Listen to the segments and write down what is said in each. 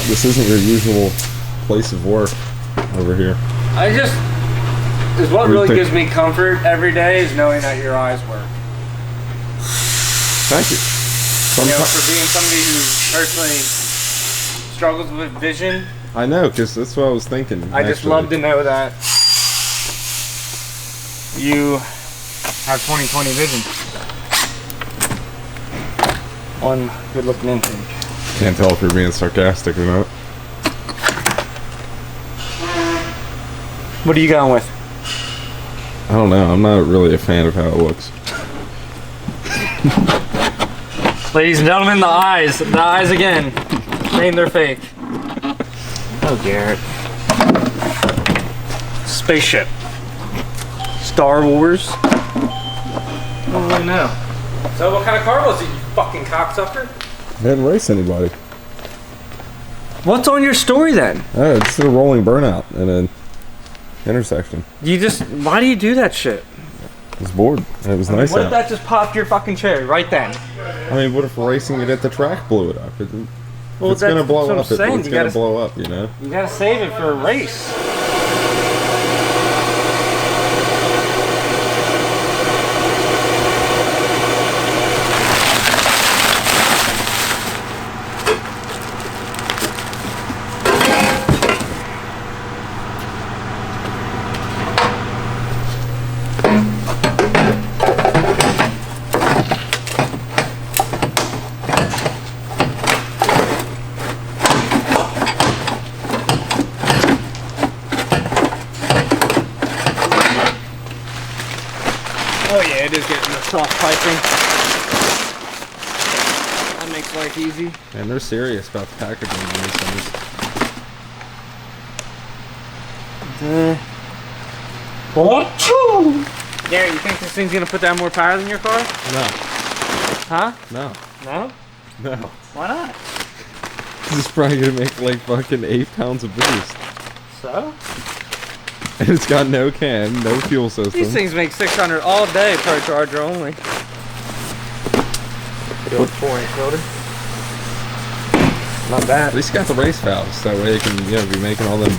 This isn't your usual place of work over here. Is what really gives me comfort every day is knowing that your eyes work. Thank you. You know, for being somebody who personally struggles with vision. I know, because that's what I was thinking. I just love to know that you have 20/20 vision on good looking intake. Can't tell if you're being sarcastic or not. What are you going with? I don't know. I'm not really a fan of how it looks. Ladies and gentlemen, the eyes again. Saying they're fake. Oh, Garrett. Spaceship. Star Wars. I don't really know. So what kind of car was it, you fucking cocksucker? I didn't race anybody. What's on your story then? Oh, it's a rolling burnout in an intersection. Why do you do that shit? I was bored. It was nice What if out. that just popped your fucking cherry right then? I mean, what if racing it at the track blew it up? Well, It's gonna blow that's up. what I'm saying. It's gonna blow up, you know? You gotta save it for a race. Oh yeah, it is getting the soft piping. That makes life easy. And they're serious about the packaging in these things. Yeah, you think this thing's gonna put down more power than your car? No. Huh? No. No? No. Why not? This is probably gonna make like fucking 8 pounds of boost. So? And it's got no cam, no fuel system. These things make 600 all day, Procharger only. The old 4-inch motor. Not bad. At least got the race valves, that way it can, you know, be making all them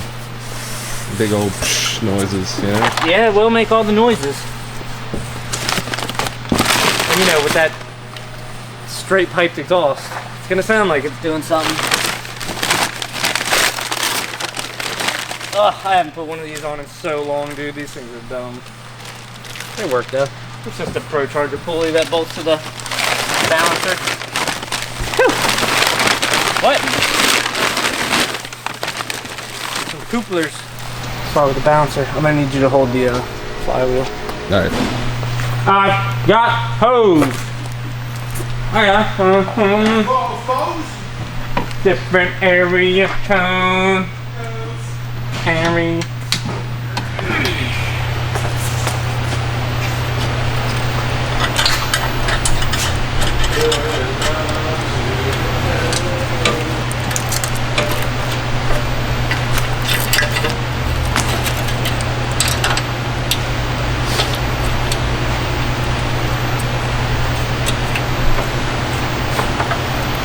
big old psh noises, you know? Yeah, it will make all the noises. And you know, with that straight piped exhaust, it's gonna sound like it's doing something. Ugh, I haven't put one of these on in so long, dude. These things are dumb. They work though. It's just a Procharger pulley that bolts to the balancer. Whew. What? Some couplers. Start with the bouncer. I'm gonna need you to hold the flywheel. Alright. I got hose. I got different area code. Harry.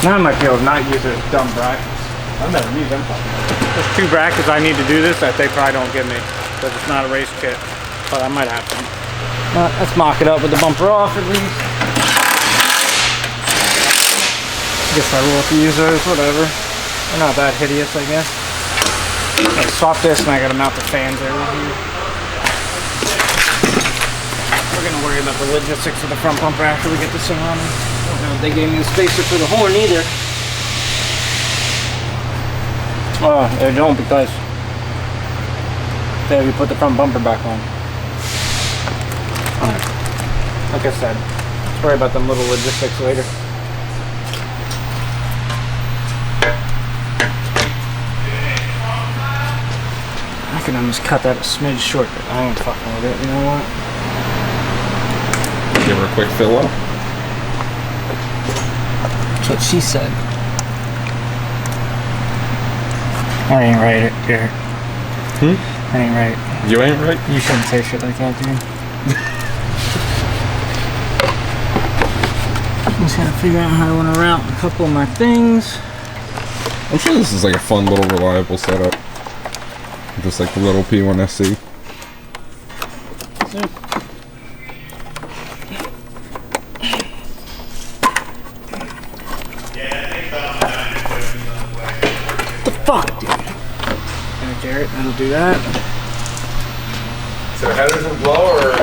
Now I might be able to not use those dumb brackets. I've never used them. There's 2 brackets I need to do this that they probably don't give me because it's not a race kit, but I might have to. Let's mock it up with the bumper off at least. Guess I will have to use those, whatever. They're not that hideous, I guess. I swap this and I gotta mount the fans over here. We're gonna worry about the logistics of the front bumper after we get this thing running. I don't know if they gave me the spacer for the horn either. Oh, they don't because they have you put the front bumper back on. Like I said, let's worry about them little logistics later. I can almost cut that a smidge short, but I ain't fucking with it, you know what? Give her a quick fill up. That's what she said. That ain't right, Garrett. That ain't right. You ain't right? You shouldn't say shit like that, dude. I'm just gonna figure out how I want to route a couple of my things. I'm sure this is like a fun little reliable setup. Just like the little P1SC. What the fuck, dude? Alright, Jarrett, that'll do that. So headers and blower, or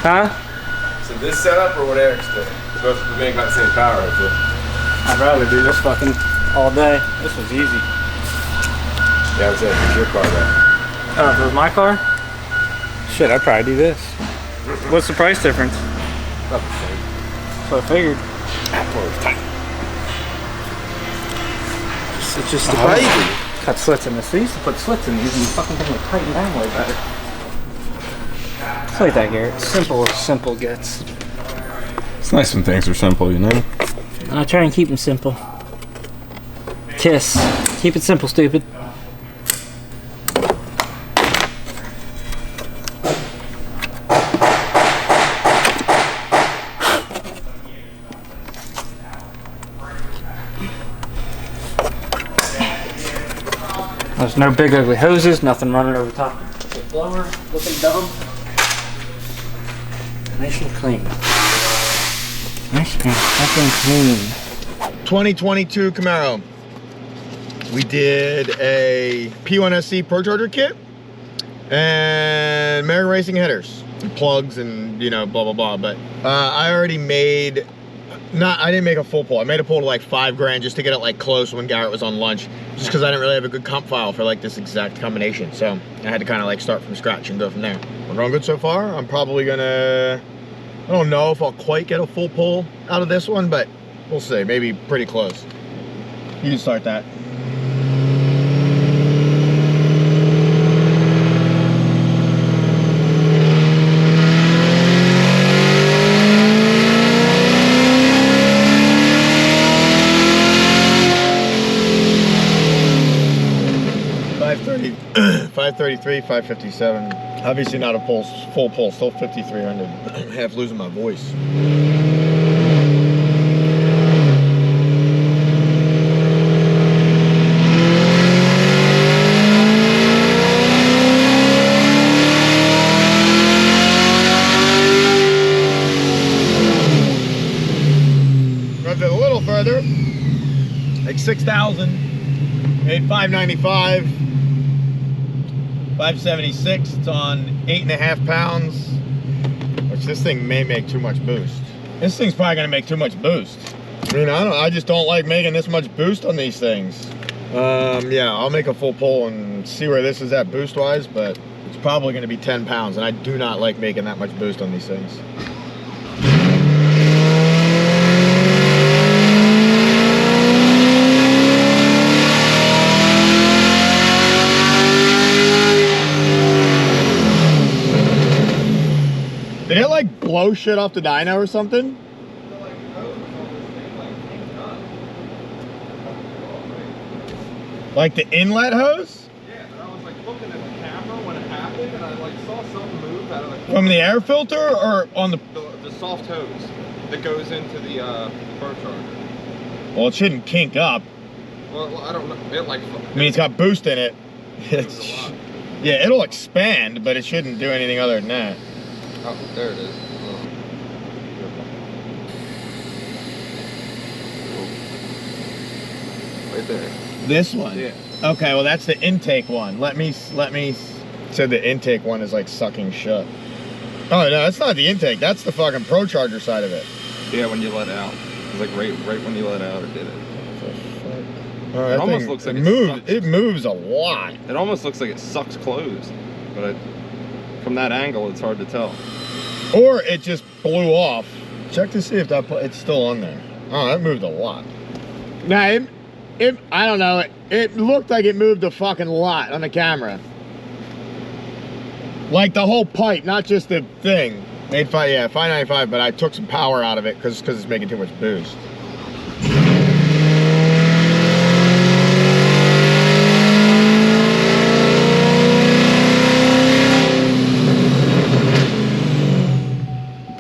Huh? so this setup or what Eric's doing? Both make about the same power. So. I'd rather do this fucking all day. This was easy. Yeah, I would say it's your car though. Oh, if it was my car? Shit, I'd probably do this. What's the price difference? About the same. So I figured. It's just the baby. Cut slits in this. They used to put slits in these and the fucking thing would tighten down way better. It's like that, Garrett. Simple as simple gets. It's nice when things are simple, you know? I try and keep them simple. Kiss. Keep it simple, stupid. There's no big ugly hoses, nothing running over top of the blower, looking dumb. Nice and clean. Nice and fucking clean. 2022 Camaro. We did a P1SC Procharger kit and American Racing headers and plugs and, you know, blah blah blah. But I already made, I didn't make a full pull. I made a pull to like $5 grand just to get it like close when Garrett was on lunch, just because I didn't really have a good comp file for like this exact combination. So I had to kind of like start from scratch and go from there. We're going good so far. I'm probably gonna, I don't know if I'll quite get a full pull out of this one, but we'll see. Maybe pretty close. You can start that. $533, $557. Obviously not a full pull, still 5,300. Half losing my voice. Rubbed it a little further, like 6,000, made 595. 576, it's on 8.5 pounds, which this thing may make too much boost. This thing's probably gonna make too much boost. I mean, I just don't like making this much boost on these things. Yeah, I'll make a full pull and see where this is at boost wise, but it's probably gonna be 10 pounds, and I do not like making that much boost on these things. Did it like blow shit off the dyno or something? Like the inlet hose? Yeah, but I was like looking at the camera when it happened and I like saw something move out of the From the air filter or on the soft hose that goes into the Procharger. Well, it shouldn't kink up. Well, I don't know. It like I mean, it's got boost in it. Yeah, it'll expand, but it shouldn't do anything other than that. Oh, there it is. Right there. This one? Yeah. Okay, well that's the intake one. Let me so the intake one is like sucking shut. Oh no, that's not the intake. That's the fucking Procharger side of it. Yeah, when you let out. It's like right when you let out, it did it. Oh, It almost looks like it moves. sucks. It moves a lot. It almost looks like it sucks closed, but from that angle, it's hard to tell. Or it just blew off. Check to see if that it's still on there. Oh, that moved a lot. Nah, I don't know. It looked like it moved a fucking lot on the camera. Like the whole pipe, not just the thing. Made 595, but I took some power out of it because it's making too much boost.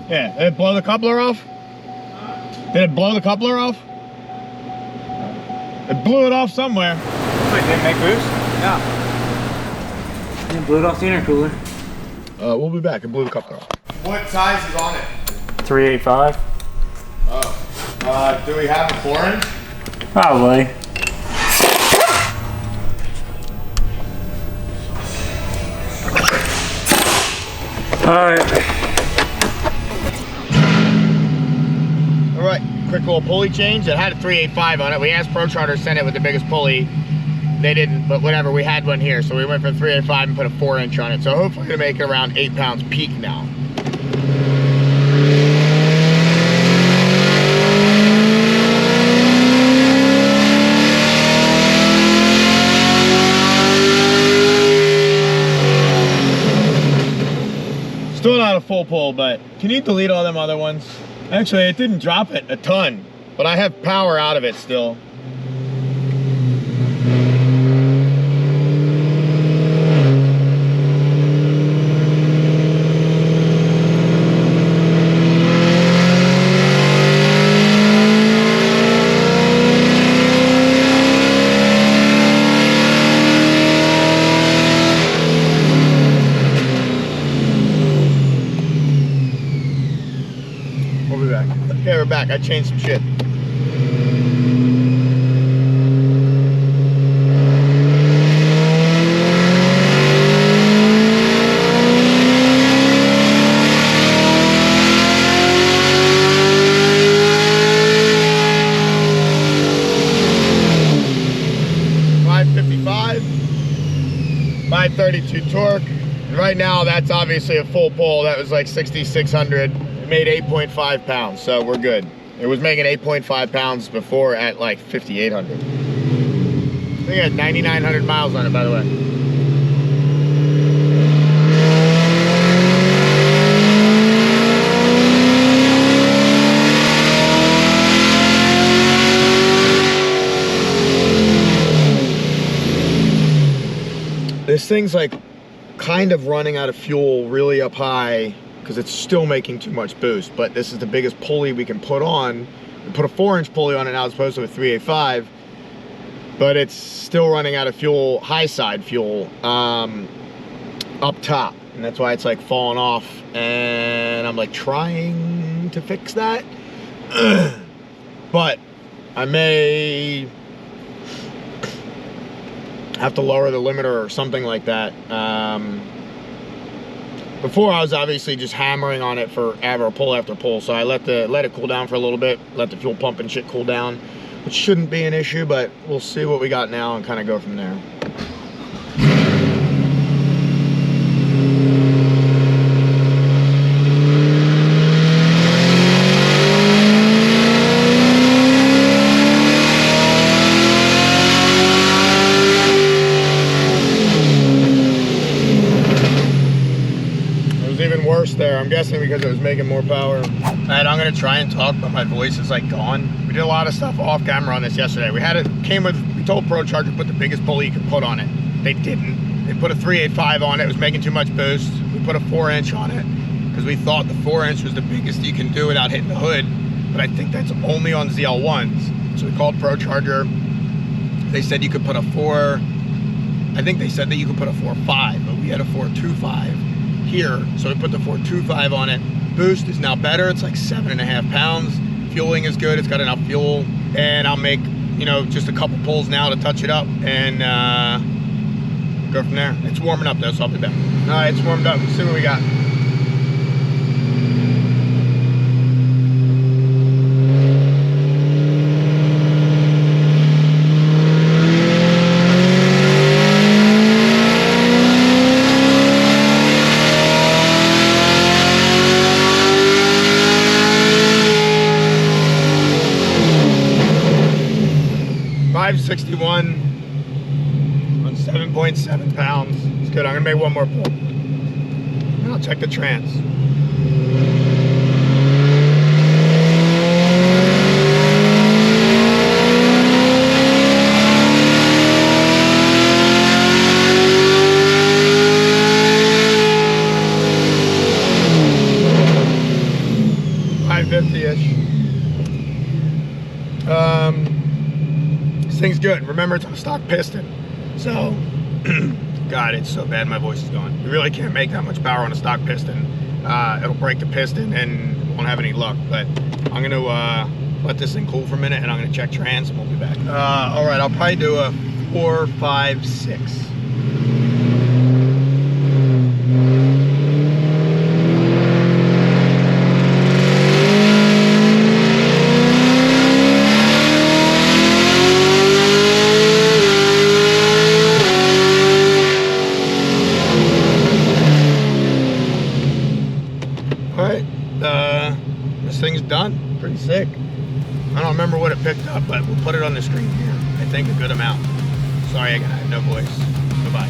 Yeah, did it blow the coupler off? Did it blow the coupler off? It blew it off somewhere. Wait, didn't make boost? Yeah. It blew it off the intercooler. We'll be back. It blew the coupler off. What size is on it? 385. Oh. Do we have a 4-inch? Probably. Alright, quick little pulley change. It had a 385 on it. We asked Procharger to send it with the biggest pulley. They didn't, but whatever, we had one here. So we went for 385 and put a 4-inch on it. So hopefully we're gonna make it around 8 pounds peak now. Still not a full pull, but can you delete all them other ones? Actually, it didn't drop it a ton, but I have power out of it still. Okay, we're back. I changed some shit. .555, 532 torque. And right now, that's obviously a full pull. That was like 6,600. It made 8.5 pounds, so we're good. It was making 8.5 pounds before at like 5,800. I think it had 9,900 miles on it, by the way. This thing's like kind of running out of fuel really up high, because it's still making too much boost, but this is the biggest pulley we can put on. We put a 4-inch pulley on it now as opposed to a 385, but it's still running out of fuel, high side fuel, up top, and that's why it's like falling off, and I'm like trying to fix that. But I may have to lower the limiter or something like that. Before I was obviously just hammering on it for pull after pull, so I let it cool down for a little bit, let the fuel pump and shit cool down, which shouldn't be an issue, but we'll see what we got now and kind of go from there. 'Even worse there. I'm guessing because it was making more power. Alright, I'm gonna try and talk, but my voice is like gone. We did a lot of stuff off camera on this yesterday. We told Procharger to put the biggest pulley you could put on it. They didn't. They put a 385 on it. It was making too much boost. We put a 4-inch on it because we thought the 4-inch was the biggest you can do without hitting the hood. But I think that's only on ZL1s. So we called Procharger. They said you could put a 4. I think they said that you could put a 4.5, but we had a 4.25 here. So we put the 4.25 on it. Boost is now better. It's like 7.5 pounds. Fueling is good. It's got enough fuel. And I'll make, you know, just a couple pulls now to touch it up and go from there. It's warming up though, so I'll be back. All right, it's warmed up. Let's see what we got. .61 on 7.7 pounds. It's good. I'm gonna make one more pull. And I'll check the trans. thing's good. Remember, it's on a stock piston. So, God, it's so bad my voice is gone. You really can't make that much power on a stock piston. It'll break the piston and won't have any luck. But I'm gonna let this thing cool for a minute, and I'm gonna check trans, and we'll be back. All right, I'll probably do a 4, 5, 6. This thing's done. Pretty sick. I don't remember what it picked up, but we'll put it on the screen here. I think a good amount. Sorry, I have no voice. Goodbye.